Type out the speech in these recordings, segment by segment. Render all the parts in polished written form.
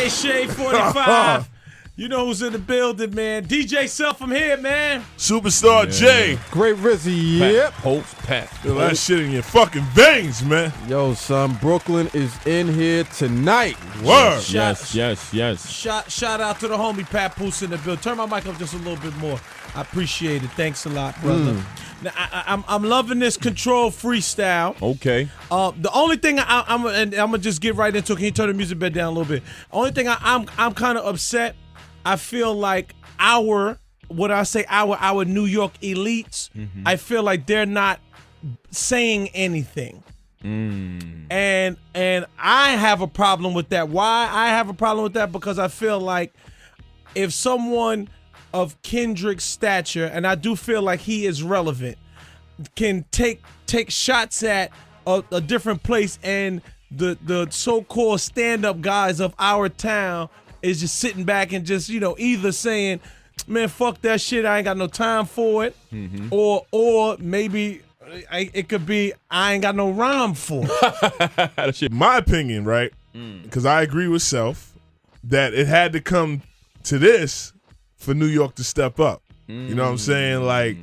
DJ Shade 45. You know who's in the building, man. DJ Self from here, man. Superstar J. Great Rizzy, yep. Pat. Feel that shit in your fucking veins, man. Yo, son, Brooklyn is in here tonight. Word. Yes. Shout out to the homie Papoose in the building. Turn my mic up just a little bit more. I appreciate it. Thanks a lot, brother. Now, I'm loving this control freestyle. Okay. The only thing I'm gonna just get right into it. Can you turn the music bed down a little bit? Only thing I'm kind of upset. I feel like our New York elites, I feel like they're not saying anything. And I have a problem with that. Why I have a problem with that? Because I feel like if someone of Kendrick's stature, and I do feel like he is relevant, can take shots at a different place, and the so-called stand-up guys of our town is just sitting back and just, either saying, man, fuck that shit, I ain't got no time for it, or maybe it could be, I ain't got no rhyme for it. My opinion, right, because I agree with Self, that it had to come to this for New York to step up. You know what I'm saying? Like,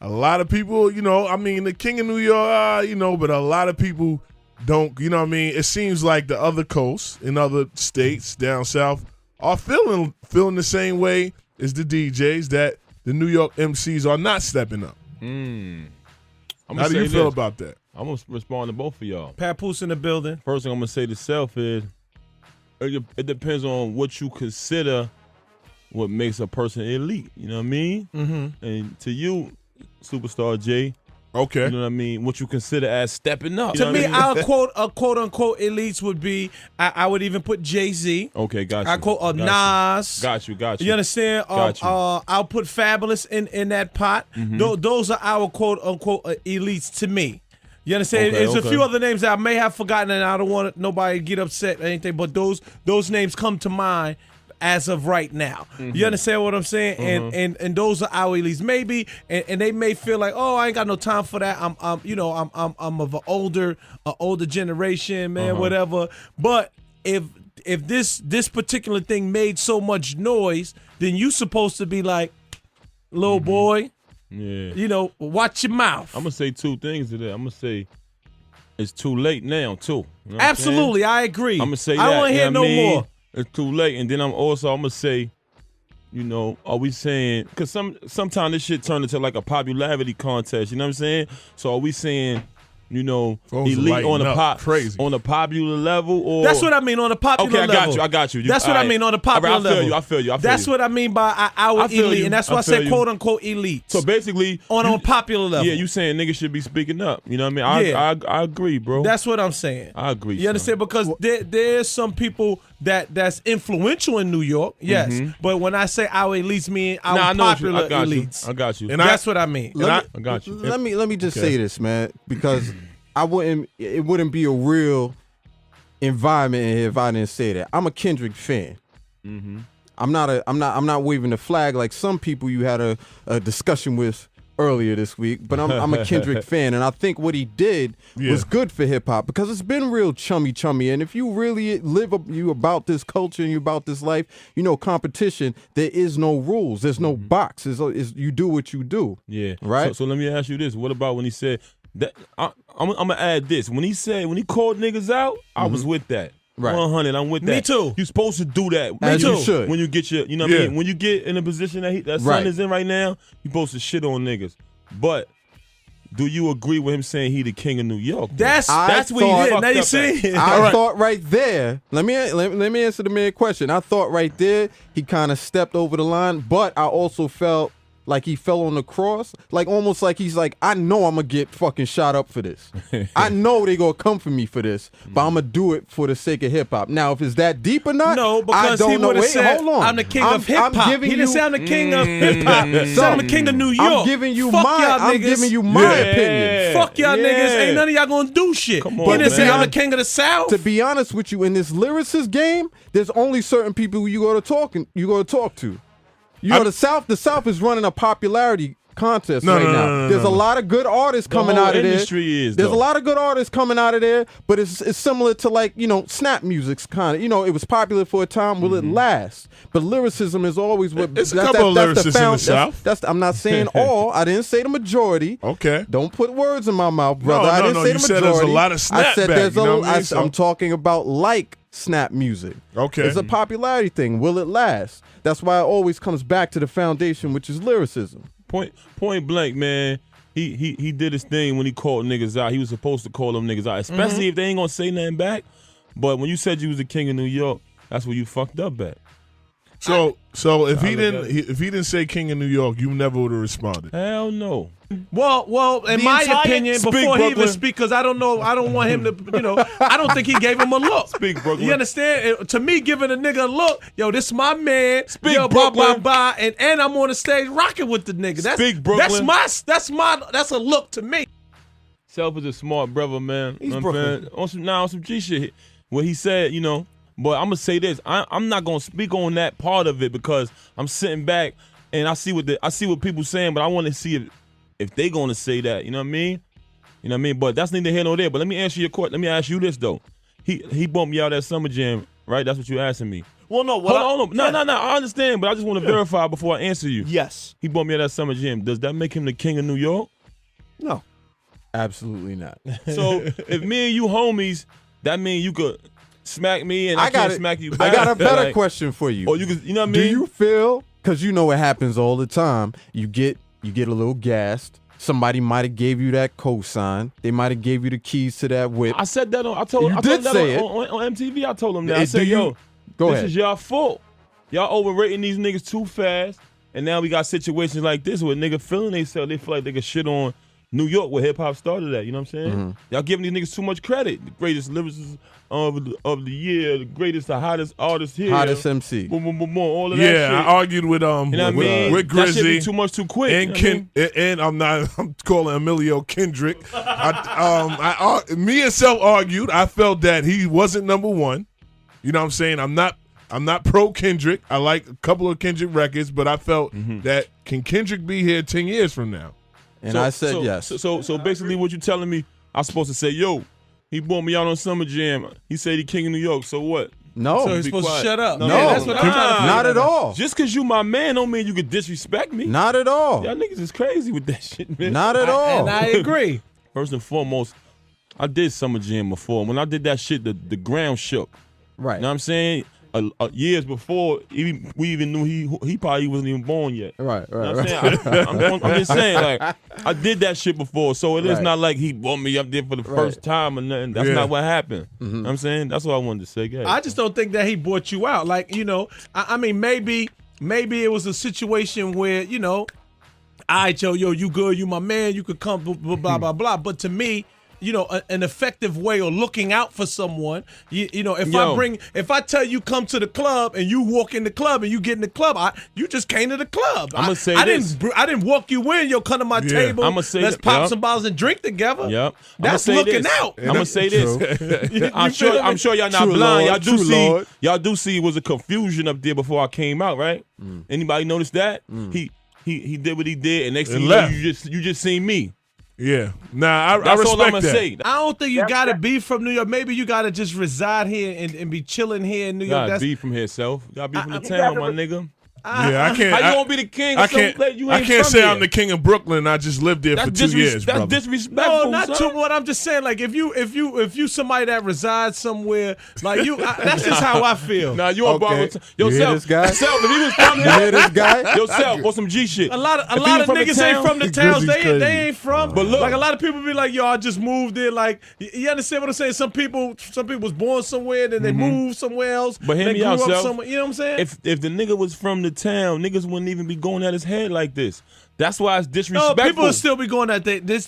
a lot of people, the king of New York, but a lot of people don't, it seems like the other coasts in other states down south are feeling the same way as the DJs, that the New York MCs are not stepping up. How do you feel about that? I'm going to respond to both of y'all. Papoose in the building. First thing I'm going to say to Self is, it depends on what you consider what makes a person elite. You know what I mean? And to you, Superstar J, okay, you know what I mean, what you consider as stepping up. To me, our quote unquote elites would be, I would even put Jay-Z. Okay, got you. I quote Nas. Got you. You understand? I'll put Fabulous in that pot. Those are our quote unquote elites to me. You understand? There's a few other names that I may have forgotten, and I don't want nobody to get upset or anything, but those names come to mind as of right now. You understand what I'm saying? And those are our elites. Maybe, and they may feel like, oh, I ain't got no time for that. I'm of an older generation, man, whatever. But if this particular thing made so much noise, then you supposed to be like, little boy, watch your mouth. I'm gonna say two things to that. I'm gonna say it's too late now too. You know Absolutely, I agree. I'm gonna say that. I don't want to hear no more. It's too late. And then I'm gonna say, are we saying, because sometimes this shit turned into like a popularity contest, you know what I'm saying? So are we saying, elite on the popular level, or that's what I mean, on the popular level. I got you. That's what I mean, on the popular level. I feel you. That's what I mean by our elite, and that's why I said quote unquote elite. So basically, on popular level. Yeah, you saying niggas should be speaking up. You know what I mean? I agree, bro. That's what I'm saying. I agree. You understand? Because there's some people that's influential in New York, yes. But when I say our elites, mean our popular elites. I got you. And that's what I mean. I got you. Let me just say this, man, because it wouldn't be a real environment in here if I didn't say that. I'm a Kendrick fan. I'm not waving the flag like some people you had a discussion with earlier this week, but I'm a Kendrick fan, and I think what he did was good for hip hop, because it's been real chummy, and if you really live about this culture and you about this life, competition, there is no rules, there's no box, is you do what you do. Yeah. Right. So let me ask you this: what about when he said that? I'm gonna add this. When he called niggas out, I was with that. Right. 100. I'm with that. Me too. You're supposed to do that. As you should. When you get your, what I mean? When you get in a position that son is in right now, you're supposed to shit on niggas. But do you agree with him saying he the king of New York? That's what he did. Now you see. I thought right there. Let me answer the man question. I thought right there he kind of stepped over the line, but I also felt like he fell on the cross, like almost like he's like, I know I'm gonna get fucking shot up for this. I know they gonna come for me for this, but I'm gonna do it for the sake of hip hop. Now, if it's that deep or not, no, because I don't he would have said, hold on. I'm the king of hip hop. He didn't say I'm the king of hip hop. He said I'm the king of New York. I'm giving you my opinion. Fuck y'all niggas. Ain't none of y'all gonna do shit. Come on, he didn't say man. I'm the king of the South. To be honest with you, in this lyricist game, there's only certain people you go to talk to. The South is running a popularity contest No, right no, now. no, no, There's no. a lot of good artists coming whole out of there. industry is, There's though. a lot of good artists coming out of there, but it's similar to like, snap music's kind of, it was popular for a time. Will it last? But lyricism is always what. It's a couple of lyricists in the South. I'm not saying all. I didn't say the majority. Okay. Don't put words in my mouth, brother. I didn't say you the said majority. there's a lot of I said snapback, there's you know what I mean? I'm talking about like snap music. Okay. It's a popularity thing. Will it last? That's why it always comes back to the foundation, which is lyricism. Point blank, man. He did his thing when he called niggas out. He was supposed to call them niggas out, especially if they ain't gonna say nothing back. But when you said you was the king of New York, that's where you fucked up at. So if he didn't say King of New York, you never would have responded. Hell no. Well, in my opinion, Speak, before he even Brooklyn. speak, because I don't want him to, I don't think he gave him a look. Speak, Brooklyn. You understand? To me, giving a nigga a look, yo, this my man. Speak, yo, blah, blah, Brooklyn. blah, and I'm on the stage rocking with the nigga. Speak, Brooklyn. That's a look to me. Self is a smart brother, man. He's You know what I'm saying? On some G shit. Where he said, but I'm gonna say this. I'm not gonna speak on that part of it because I'm sitting back and I see what people saying, but I want to see if they gonna say that. You know what I mean? You know what I mean? But that's neither here nor there. But let me answer your question. Let me ask you this though. He bumped me out at Summer Jam, right? That's what you asking me. Well, no. Hold on. No. I understand, but I just want to verify before I answer you. Yes. He bumped me out at Summer Jam. Does that make him the king of New York? No, absolutely not. So if me and you homies, that mean you could smack me and I can't smack you back. I got a better Like, question for you. Or you could, you know what I Do mean? you feel, because you know it happens all the time, you get a little gassed. Somebody might have gave you that cosign. They might have gave you the keys to that whip. I said that I told You him did that say it. on MTV. I told him that. Hey, I said, do you- yo, Go this ahead. is y'all fault. Y'all overrating these niggas too fast. And now we got situations like this where nigga feeling themselves. They feel like they can shit on New York where hip hop started at. You know what I'm saying? Mm-hmm. Y'all giving these niggas too much credit. The greatest lyricists of the year, the hottest artist here. Hottest MC. Boom, boom, boom, boom, all of that Yeah, shit. I argued with You know what I mean? with That shit be Grizzly too much too quick. and you know what I mean? and I'm calling Emilio Kendrick. Me and Self argued. I felt that he wasn't number one. You know what I'm saying? I'm not pro Kendrick. I like a couple of Kendrick records, but I felt that can Kendrick be here 10 years from now? And I said yes. So basically, what you telling me? I'm supposed to say, yo, he bought me out on Summer Jam. He said he king of New York. So what? No. So he's be supposed quiet. to shut up. No. Yeah, that's what I'm trying to figure Not out. at all. Just because you my man don't mean you could disrespect me. Not at all. Y'all niggas is crazy with that shit, man. Not at all. And I agree. First and foremost, I did Summer Jam before. When I did that shit, the ground shook. Right. You know what I'm saying? Years before, we even knew he probably wasn't even born yet. Right. You know what I'm saying? I'm just saying, like, I did that shit before, so it is Right. not like he brought me up there for the first time or nothing. That's Yeah. not what happened. You know what I'm saying? That's what I wanted to say. Go ahead. I just don't think that he bought you out. Like, I mean, maybe it was a situation where, all right, yo, you good, you my man, you could come, blah, blah, blah. But to me, an effective way of looking out for someone, if I tell you come to the club and you walk in the club and you get in the club, you just came to the club. I'ma say I this. didn't walk you in, come to my table, I'ma say let's that- pop yep. some bottles and drink together. Yep. That's I'ma say looking this. out. I'm gonna say this. I'm sure y'all not True blind. Lord, Y'all do true see. Lord. Y'all do see it was a confusion up there before I came out, right? Anybody notice that? He did what he did, and next thing you know, left. you just seen me. Yeah. Nah, I That's respect all I'm gonna that. say. I don't think you gotta be from New York. Maybe you gotta just reside here and be chilling here in New York. Gotta That's be from here, self. Gotta be from the town, my nigga. Yeah, I can't. How you I- gonna be the king? I of some can't. place you I ain't can't from say here? I'm the king of Brooklyn. I just lived there for 2 years, That's brother. disrespectful. no, not son. too. What I'm just saying, like if you somebody that resides somewhere, like that's just how I feel. Nah, you on Okay. borrowed time. You hear this guy? Self, if he was from You here, hear this guy? yourself or some G shit. A lot If he of was from the niggas town, ain't from the towns. Grizzly's They crazy. ain't from. But look- like a lot of people be like, yo, I just moved there. Like you understand what I'm saying? Some people was born somewhere, then they moved somewhere else. But hear they me grew out, up Self. somewhere. You know what I'm saying? If the nigga was from the town, niggas wouldn't even be going at his head like this. That's why it's No, disrespectful. people would still be going at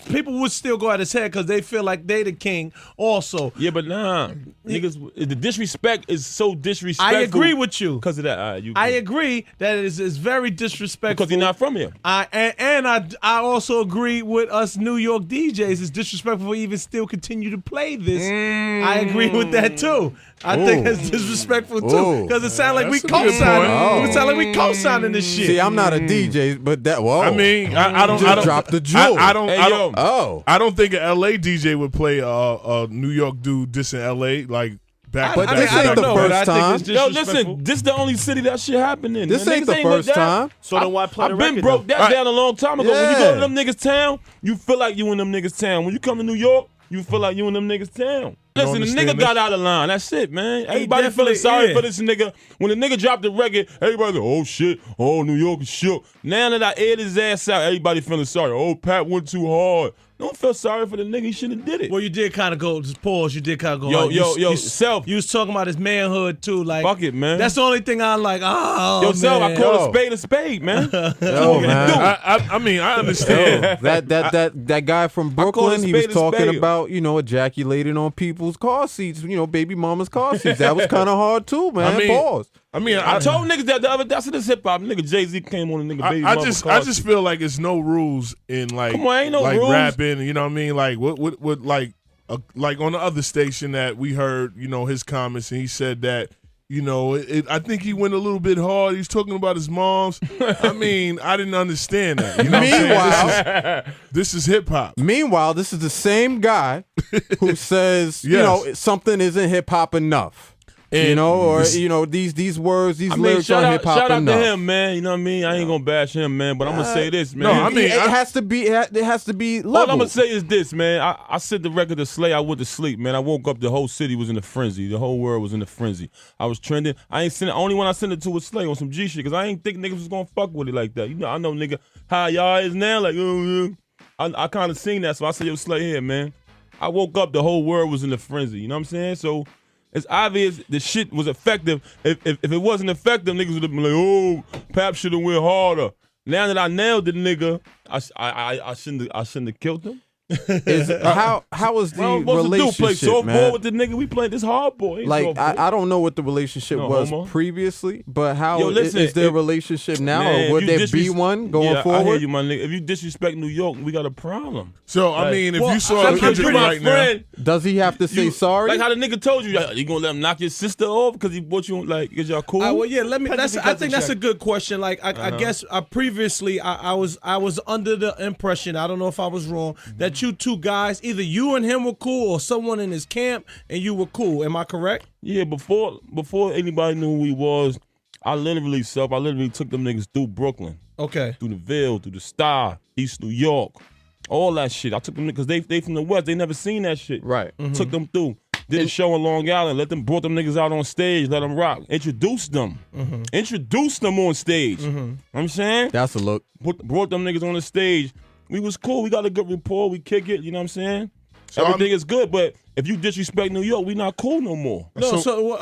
people would still go at his head because they feel like they the king also. Yeah, but nah, niggas. The disrespect is so disrespectful. I agree with you. because of that. All right, you I agree that it is very disrespectful. because you're not from here. I also agree with us New York DJs. It's disrespectful to even still continue to play this. I agree with that too. I think it's disrespectful too Ooh. because it sounds like we That's a good co-signing. point. It sounds like we co-signing this shit. See, I'm not a DJ, but that. Whoa. I mean, mean, I don't drop the jewel. I don't. Oh, I don't think an LA DJ would play a New York dude dissing LA like back. But to this back. ain't the first time. Yo, listen, this the only city that shit happened in. This man. ain't Niggas the first with that. time. So then why play the I've record? been broke that down a long time ago. When you go to Yeah. them niggas' town, you feel like you in them niggas' town. When you come to New York, you feel like you in them niggas' town. Listen, the understand nigga this? got out of line. That's it, man. Everybody feeling definitely sorry is. for this nigga. When the nigga dropped the record, everybody like, oh shit, oh New York is shook. Now that I aired his ass out, everybody feeling sorry. Oh, Pat went too hard. Don't feel sorry for the nigga. He shouldn't have did it. Well, you did kind of go, just pause. You did kind of go. Self. You was talking about his manhood too. Like, Fuck it, man. That's the only thing I like. Oh, Yo, Self, I man. call a spade, man. Yo, man. I mean, I understand. That guy from call Brooklyn, a he was spade a talking spade. about, ejaculating on people's car seats, baby mama's car seats. That was kind of hard too, man. I mean, Pause. I mean, I told niggas that the other that's in this hip hop. Nigga Jay-Z came on the nigga baby I mama just car just seat. feel like it's no rules in like Come on, ain't no like rules. rapping. You know what I mean? Like what like on the other station that we heard, his comments, and he said that. I think he went a little bit hard. He's talking about his moms. I mean, I didn't understand that. You know Meanwhile, this is hip hop. Meanwhile, this is the same guy who says, Yes. something isn't hip hop enough. And these words, these I mean, lyrics shout aren't out, hip hop shout out enough. to him, man. You know what I mean? I ain't gonna bash him, man. But I'm gonna say this, man. No, I mean, it has to be. It has to be All level. I'm gonna say is this, man. I sent the record to Slay. I went to sleep, man. I woke up. The whole city was in a frenzy. The whole world was in a frenzy. I was trending. I ain't sent it. Only one I sent it to was Slay on some G shit, because I ain't think niggas was gonna fuck with it like that. I know nigga how y'all is now. Like, I kind of seen that, so I said, yo, Slay here, man. I woke up. The whole world was in a frenzy. You know what I'm saying? So. It's obvious the shit was effective. If it wasn't effective, niggas would have been like, oh, Pap should have went harder. Now that I nailed the nigga, I shouldn't have killed him. How is the relationship, play softball man? with the nigga. We playing this hardball. Like I don't know what the relationship was homo. previously, but Yo, listen, is there a relationship now, man, or would you there be one going I forward? hear you, my nigga. If you disrespect New York, we got a problem. So I mean, if you saw Because Kendrick you my right now, friend, Does he have to say sorry? like how the nigga told you, you gonna let him knock your sister off because he brought you like, because y'all cool? Well, yeah. I think that's a good question. Like, I guess previously I was under the impression, I don't know if I was wrong, that you two guys, either you and him were cool or someone in his camp and you were cool. Am I correct? Yeah, before anybody knew who he was, I literally took them niggas through Brooklyn, Okay. through the Ville, through the Star, East New York, all that shit. I took them because they from the West, they never seen that shit. Right. Took them through. Did a show in Long Island, brought them niggas out on stage, let them rock, introduced them on stage. You know what I'm saying? That's a look. Brought them niggas on the stage. We was cool. We got a good rapport. We kick it. You know what I'm saying? So Everything is good, but if you disrespect New York, we not cool no more. No, so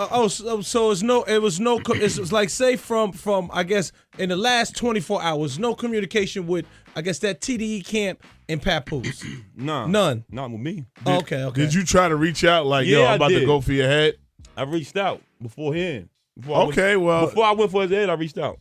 it's like, say from I guess in the last 24 hours, no communication with, I guess, that TDE camp and Papoose. Nah. None. Not with me. Okay. did you try to reach out like, yo, Yeah, I'm I about to did. go for your head? I reached out beforehand. Before I went for his head, I reached out.